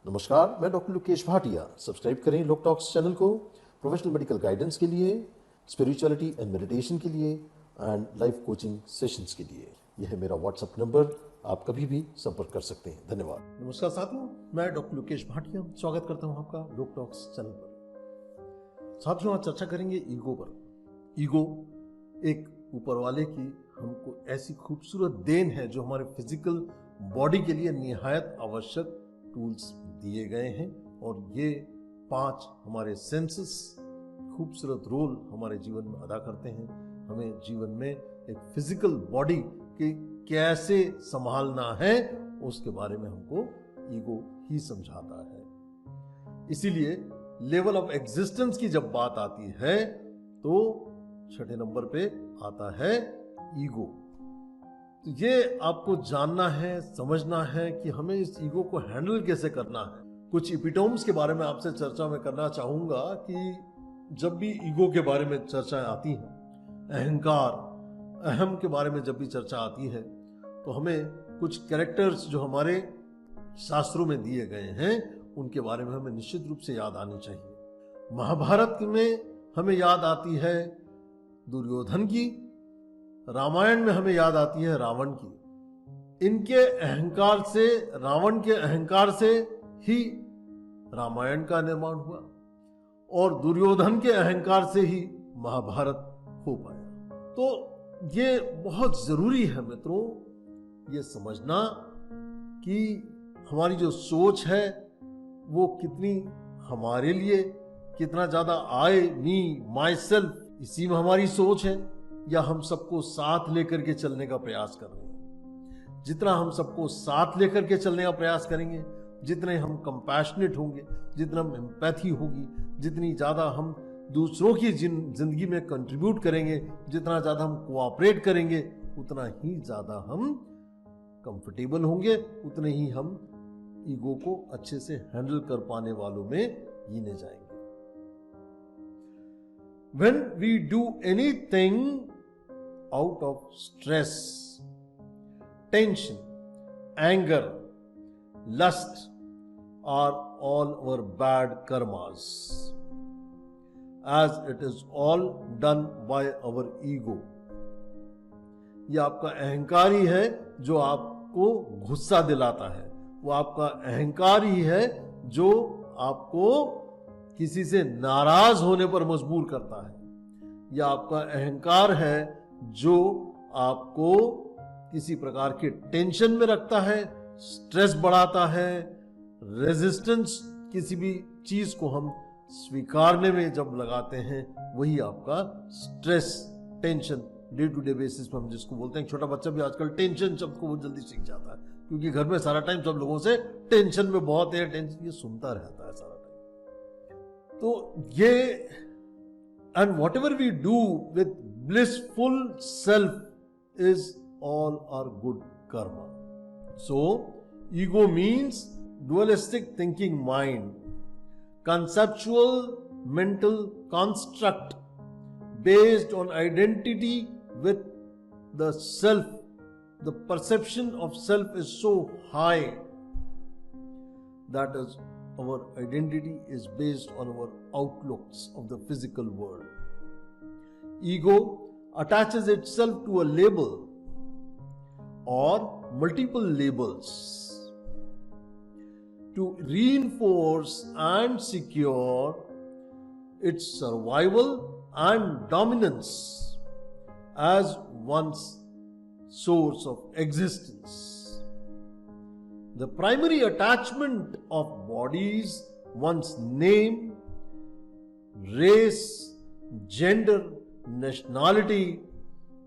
नमस्कार, मैं doctor Lokesh Bhatia. Subscribe करें लोक टॉक्स चैनल को प्रोफेशनल मेडिकल गाइडेंस के लिए, स्पिरिचुअलिटी एंड मेडिटेशन के लिए एंड लाइफ कोचिंग सेशंस के लिए। यह है मेरा व्हाट्सएप नंबर, आप कभी भी संपर्क कर सकते हैं। धन्यवाद। नमस्कार साथियों, मैं डॉक्टर लोकेश भाटिया स्वागत करता हूं आपका लोक टॉक्स चैनल पर। साथियों, आज चर्चा करेंगे ईगो पर। ईगो एक ऊपर वाले की हमको ऐसी खूबसूरत देन है जो हमारे फिजिकल बॉडी के लिए निहायत आवश्यक टूल्स दिए गए हैं, और ये 5 हमारे सेंसेस खूबसूरत रोल हमारे जीवन में अदा करते हैं। हमें जीवन में एक फिजिकल बॉडी के कैसे संभालना है उसके बारे में हमको ईगो ही समझाता है। इसीलिए लेवल ऑफ एग्जिस्टेंस की जब बात आती है तो 6 नंबर पे आता है ईगो। तो ये आपको जानना है, समझना है कि हमें इस ईगो को हैंडल कैसे करना है। कुछ एपिटोम्स के बारे में आपसे चर्चा में करना चाहूंगा कि जब भी ईगो के बारे में चर्चाएं आती हैं, अहंकार, अहम के बारे में जब भी चर्चा आती है, तो हमें कुछ कैरेक्टर्स जो हमारे शास्त्रों में दिए गए हैं उनके बारे में हमें निश्चित रूप से याद आनी चाहिए। महाभारत में हमें याद आती है दुर्योधन की, रामायण में हमें याद आती है रावण की। इनके अहंकार से, रावण के अहंकार से ही रामायण का निर्माण हुआ, और दुर्योधन के अहंकार से ही महाभारत हो पाया। तो ये बहुत जरूरी है मित्रों, ये समझना कि हमारी जो सोच है वो कितनी हमारे लिए, कितना ज्यादा आई, मी, माई सेल्फ, इसी में हमारी सोच है, या हम सबको साथ लेकर के चलने का प्रयास कर रहे हैं। जितना हम सबको साथ लेकर के चलने का प्रयास करेंगे, जितने हम कंपैशनेट होंगे, जितना हम एम्पैथी होगी, जितनी ज्यादा हम दूसरों की जिंदगी में कंट्रीब्यूट करेंगे, जितना ज्यादा हम कोऑपरेट करेंगे, उतना ही ज्यादा हम कंफर्टेबल होंगे, उतने ही हम ईगो को अच्छे से हैंडल कर पाने वालों में गिने जाएंगे। When we do anything out of stress, tension, anger, lust are all our bad karmas, as it is all done by our ego. यह आपका अहंकार ही है जो आपको गुस्सा दिलाता है, वो आपका अहंकार ही है जो आपको किसी से नाराज होने पर मजबूर करता है, या आपका अहंकार है जो आपको किसी प्रकार के टेंशन में रखता है, स्ट्रेस बढ़ाता है। रेजिस्टेंस, किसी भी चीज को हम स्वीकारने में जब लगाते हैं, वही आपका stress, tension, day to day basis पर हम जिसको बोलते हैं। छोटा बच्चा भी आजकल टेंशन शब्द को बहुत जल्दी सीख जाता है, क्योंकि घर में सारा टाइम सब लोगों से टेंशन में बहुत है, टेंशन, ये सुनता रहता है सारा टाइम। तो ये, and whatever we do with blissful self is all our good karma. So, ego means dualistic thinking mind, conceptual mental construct based on identity with the self. The perception of self is so high, that is, our identity is based on our outlooks of the physical world. Ego attaches itself to a label or multiple labels to reinforce and secure its survival and dominance as one's source of existence. The primary attachment of bodies, one's name, race, gender, nationality,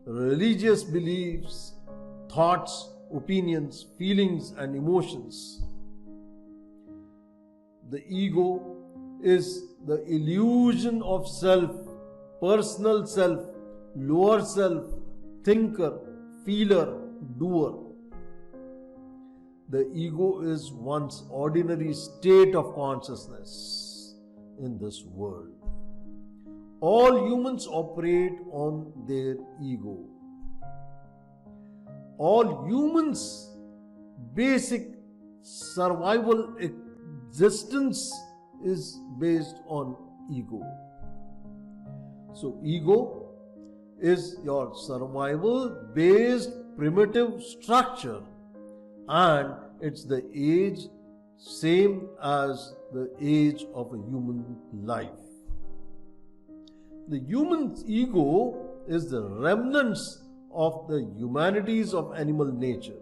religious beliefs, thoughts, opinions, feelings, and emotions. The ego is the illusion of self, personal self, lower self, thinker, feeler, doer. The ego is one's ordinary state of consciousness in this world. All humans operate on their ego. All humans' basic survival existence is based on ego. So, ego is your survival based primitive structure, and it's the age same as the age of a human life. The human's ego is the remnants of the humanities of animal nature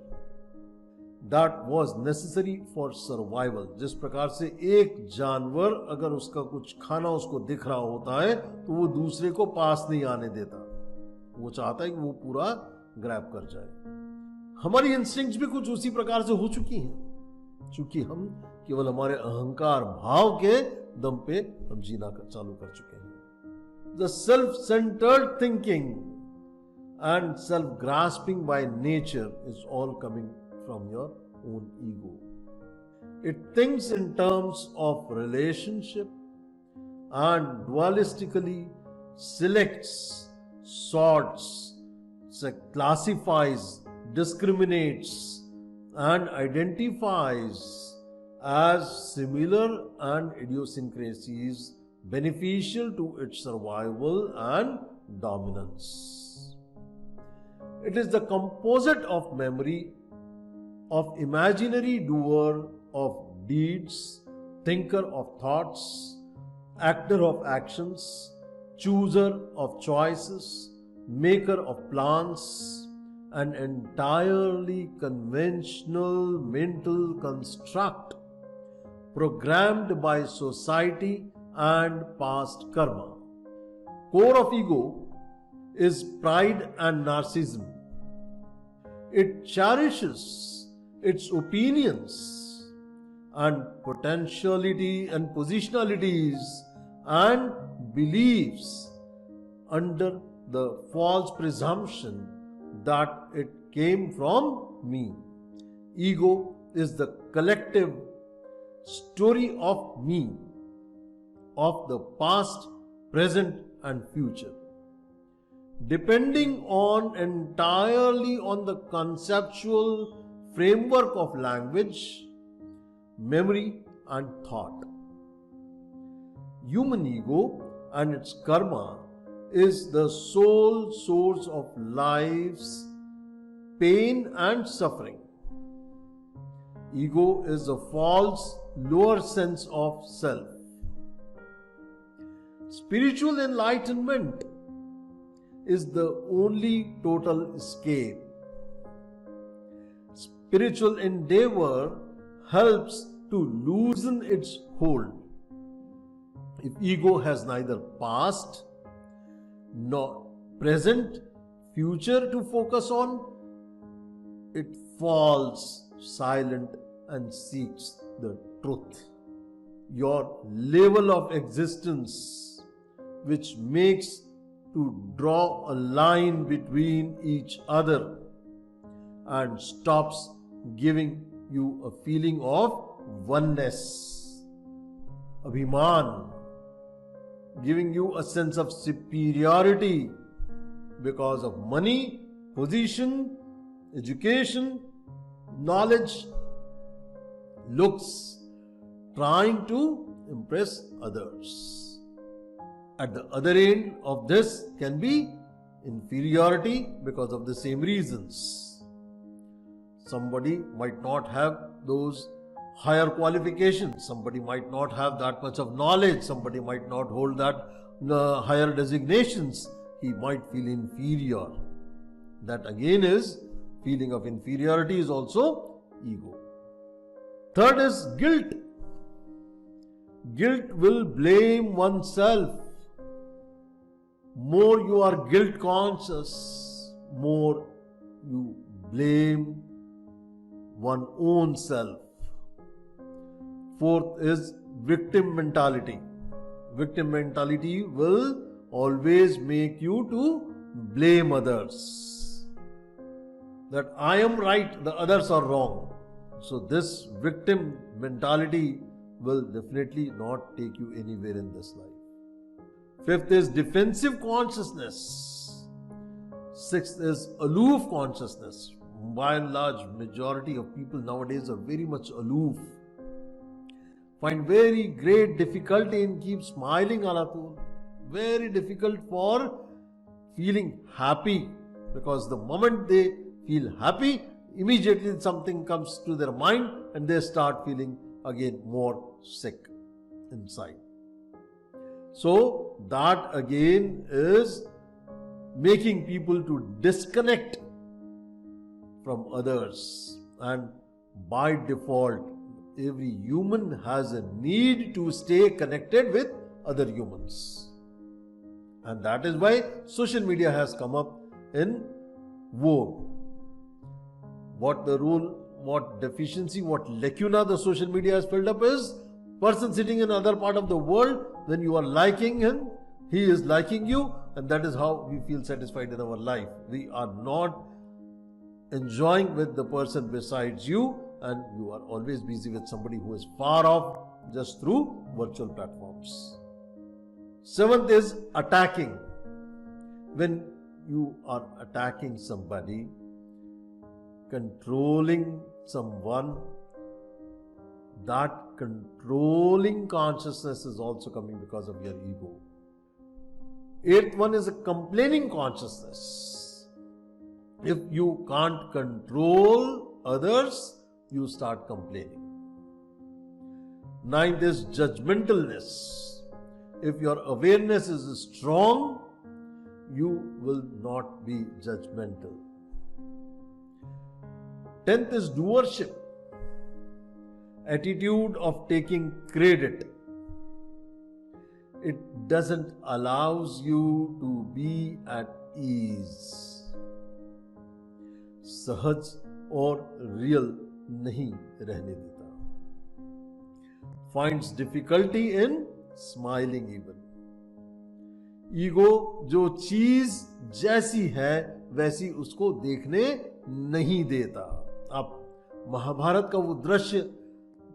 that was necessary for survival. जिस प्रकार से एक जानवर अगर उसका कुछ खाना उसको दिख रहा होता है तो वो दूसरे को पास नहीं आने देता, वो चाहता है कि वो पूरा ग्रैब कर जाए। हमारी इंस्टिंक्ट्स भी कुछ उसी प्रकार से हो चुकी हैं, चूंकि हम केवल हमारे अहंकार भाव के दम पे हम जीना चालू कर चुके हैं। The self-centered thinking and self-grasping by nature is all coming from your own ego. It thinks in terms of relationship and dualistically selects, sorts, classifies, discriminates, and identifies as similar and idiosyncrasies beneficial to its survival and dominance. It is the composite of memory, of imaginary doer of deeds, thinker of thoughts, actor of actions, chooser of choices, maker of plans, an entirely conventional mental construct programmed by society and past karma. Core of ego is pride and narcissism. It cherishes its opinions and potentiality and positionalities and beliefs under the false presumption that it came from me. Ego is the collective story of me, of the past, present and future, depending entirely on the conceptual framework of language, memory and thought. Human ego and its karma is the sole source of life's pain and suffering. Ego is a false lower sense of self. Spiritual enlightenment is the only total escape. Spiritual endeavor helps to loosen its hold. If ego has neither past nor present, future to focus on, it falls silent and seeks the truth. Your level of existence, which makes to draw a line between each other and stops giving you a feeling of oneness, abhiman, giving you a sense of superiority because of money, position, education, knowledge, looks, trying to impress others. At the other end of this can be inferiority because of the same reasons. Somebody might not have those higher qualifications, somebody might not have that much of knowledge, somebody might not hold that higher designations, he might feel inferior. That again is feeling of inferiority, is also ego. Third is guilt. Guilt will blame oneself. More you are guilt conscious, more you blame one's own self. Fourth is victim mentality. Victim mentality will always make you to blame others. That I am right, the others are wrong. So this victim mentality will definitely not take you anywhere in this life. Fifth is defensive consciousness. Sixth is aloof consciousness. By and large, majority of people nowadays are very much aloof. find very great difficulty in keep smiling ala tool. Very difficult for feeling happy, because the moment they feel happy, immediately something comes to their mind and they start feeling again more sick inside. So that again is making people to disconnect from others, and by default every human has a need to stay connected with other humans, and that is why social media has come up in vogue. What the rule, what deficiency, what lacuna the social media has filled up is person sitting in another part of the world, when you are liking him, he is liking you, and that is how we feel satisfied in our life. We are not enjoying with the person besides you, and you are always busy with somebody who is far off just through virtual platforms. Seventh is attacking. When you are attacking somebody, controlling someone, that controlling consciousness is also coming because of your ego. Eighth one is a complaining consciousness. If you can't control others, you start complaining. Ninth is judgmentalness. If your awareness is strong, you will not be judgmental. 10th is doership. Attitude of taking credit. It doesn't allows you to be at ease. सहज और real नहीं रहने देता. Finds difficulty in smiling even. Ego जो चीज जैसी है वैसी उसको देखने नहीं देता. आप महाभारत का वो दृश्य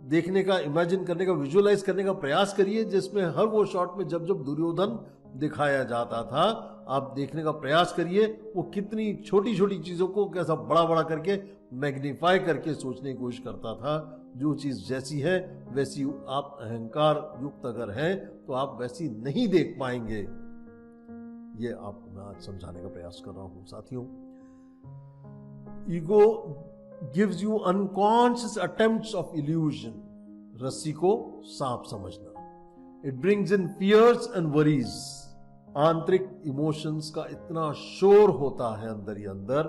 देखने का, इमेजिन करने का, विजुअलाइज करने का प्रयास करिए, जिसमें हर वो शॉट में जब जब दुर्योधन दिखाया जाता था, आप देखने का प्रयास करिए वो कितनी छोटी छोटी चीजों को कैसा बड़ा बड़ा करके मैग्नीफाई करके सोचने की कोशिश करता था. जो चीज जैसी है वैसी आप अहंकार युक्त अगर हैं तो आप वैसी नहीं देख पाएंगे. ये आपको मैं आज समझाने का प्रयास कर रहा हूं साथियों. Ego gives you unconscious attempts of illusion. रस्सी को सांप समझना. It brings in fears and worries. आंतरिक इमोशंस का इतना शोर होता है अंदर ही अंदर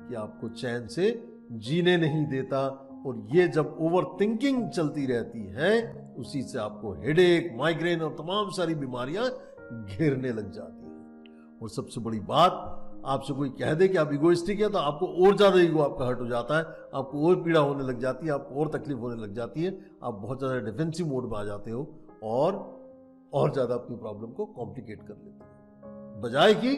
कि आपको चैन से जीने नहीं देता, और ये जब ओवर थिंकिंग चलती रहती है उसी से आपको हेडेक, माइग्रेन और तमाम सारी बीमारियां घेरने लग जाती हैं. और सबसे बड़ी बात, आपसे कोई कह दे कि आप इगोइस्टिक है तो आपको और ज्यादा ईगो आपका हर्ट हो जाता है, आपको और पीड़ा होने लग जाती है, आपको और तकलीफ होने लग जाती है, आप बहुत ज्यादा डिफेंसिव मोड में आ जाते हो और ज्यादा अपनी प्रॉब्लम को कॉम्प्लिकेट कर लेते हो, बजाय कि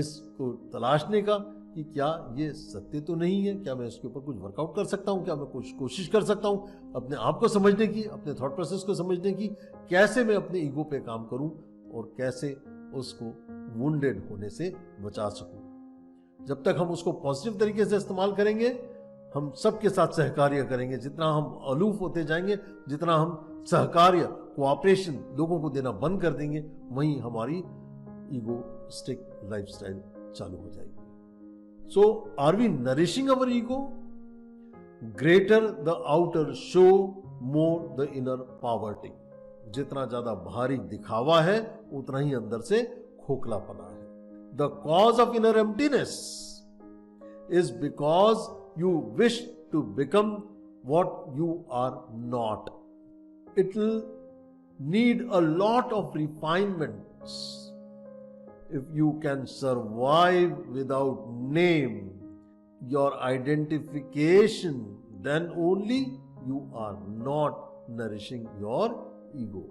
इसको तलाशने का कि क्या ये सत्य तो नहीं है, क्या मैं इसके ऊपर कुछ वर्कआउट कर सकता हूं, क्या मैं कुछ कोशिश कर सकता हूं अपने आप को समझने की, अपने थॉट प्रोसेस को समझने की, कैसे मैं अपने ईगो पे काम करूं और कैसे उसको वुंडेड होने से बचा सकूं. जब तक हम उसको पॉजिटिव तरीके से इस्तेमाल करेंगे, हम सबके साथ सहकार्य करेंगे. जितना हम अलूफ होते जाएंगे, जितना हम सहकार्य, कोऑपरेशन लोगों को देना बंद कर देंगे, वहीं हमारी ईगोस्टिक लाइफस्टाइल चालू हो जाएगी. So, are we nourishing our ego? Greater the outer show, more the inner poverty. जितना ज्यादा बाहरी दिखावा है उतना ही अंदर से खोखलापना है. The cause of inner emptiness is because you wish to become what you are not. It will need a lot of refinements. If you can survive without name, your identification, then only you are not nourishing your ego.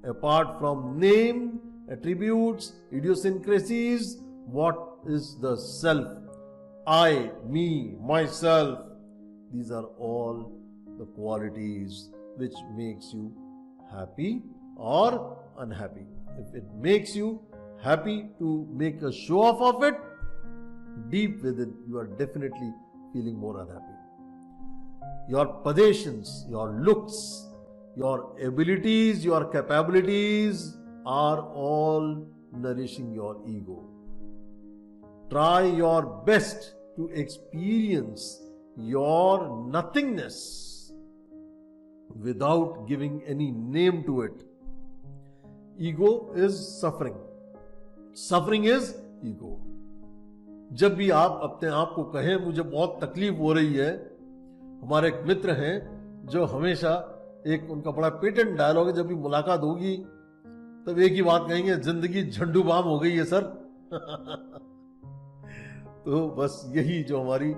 Apart from name, attributes, idiosyncrasies, what is the self? I, me, myself. These are all the qualities which makes you happy or unhappy. If it makes you happy to make a show off of it, deep within you are definitely feeling more unhappy. Your possessions, your looks, your abilities, your capabilities are all nourishing your ego. Try your best to experience your nothingness without giving any name to it. Ego is suffering. Suffering is ego. जब भी आप अपने आप को कहें मुझे बहुत तकलीफ हो रही है, हमारे एक मित्र हैं जो हमेशा एक उनका बड़ा पेटेंट डायलॉग है, जब भी मुलाकात होगी तब एक ही बात कहेंगे, जिंदगी झंडू बाम हो गई है सर। तो बस यही जो हमारी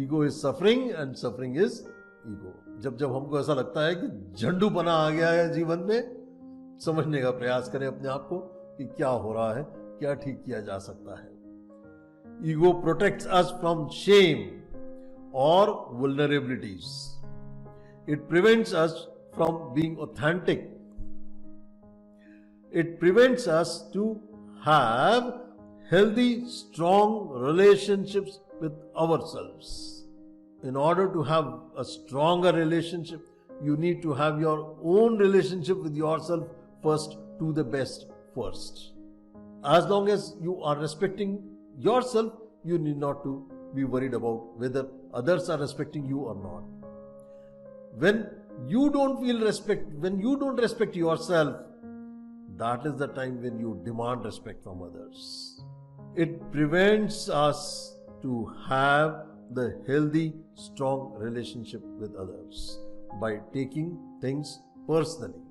ego is suffering and suffering is ego. जब जब हमको ऐसा लगता है कि झंडू बना आ गया है जीवन में, समझने का प्रयास करें अपने आप को कि क्या हो रहा है, क्या ठीक किया जा सकता है। Ego protects us from shame और vulnerabilities. It prevents us from being authentic. It prevents us to have healthy, strong relationships with ourselves. In order to have a stronger relationship, you need to have your own relationship with yourself first, to the best first. As long as you are respecting yourself, you need not to be worried about whether others are respecting you or not. When you don't feel respect, when you don't respect yourself, that is the time when you demand respect from others. It prevents us to have the healthy, strong relationship with others by taking things personally.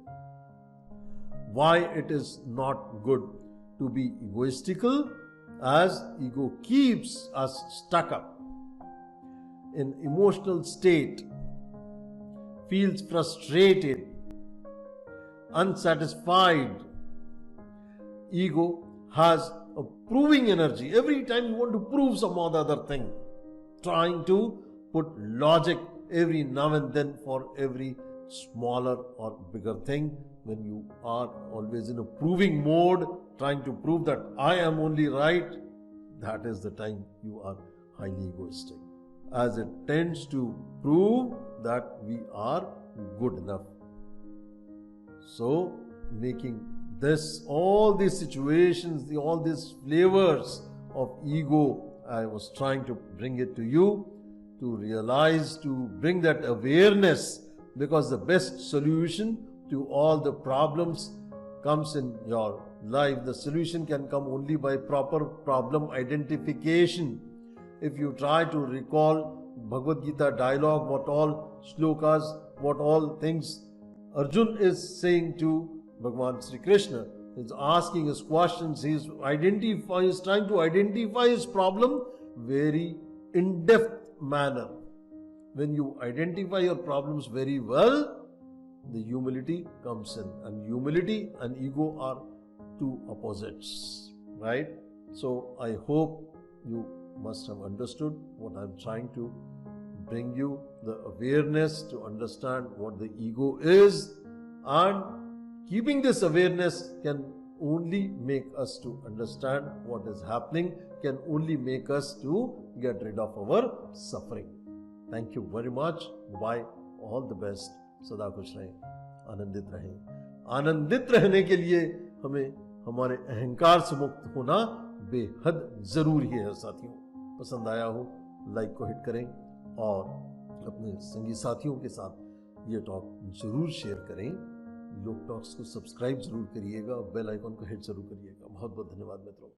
Why it is not good to be egoistical, as ego keeps us stuck up in emotional state, feels frustrated, unsatisfied. Ego has a proving energy. Every time you want to prove some other thing, trying to put logic every now and then for every smaller or bigger thing. When you are always in a proving mode, trying to prove that I am only right, that is the time you are highly egoistic, as it tends to prove that we are good enough. So making this, all these situations, all these flavors of ego, I was trying to bring it to you to realize, to bring that awareness, because the best solution to all the problems comes in your life. The solution can come only by proper problem identification. If you try to recall Bhagavad Gita dialogue, what all shlokas, what all things Arjun is saying to Bhagavan Sri Krishna, is asking his questions, he is trying to identify his problem very in-depth manner. When you identify your problems very well, the humility comes in, and humility and ego are two opposites, right? So I hope you must have understood what I'm trying to bring you, the awareness to understand what the ego is, and keeping this awareness can only make us to understand what is happening, can only make us to get rid of our suffering. Thank you very much. Bye. All the best. सदा खुश रहें, आनंदित रहें। आनंदित रहने के लिए हमें हमारे अहंकार से मुक्त होना बेहद जरूरी है साथियों। पसंद आया हो लाइक को हिट करें और अपने संगी साथियों के साथ ये टॉक जरूर शेयर करें। लोक टॉक्स को सब्सक्राइब जरूर करिएगा, बेल आइकॉन को हिट जरूर करिएगा। बहुत बहुत धन्यवाद मित्रों।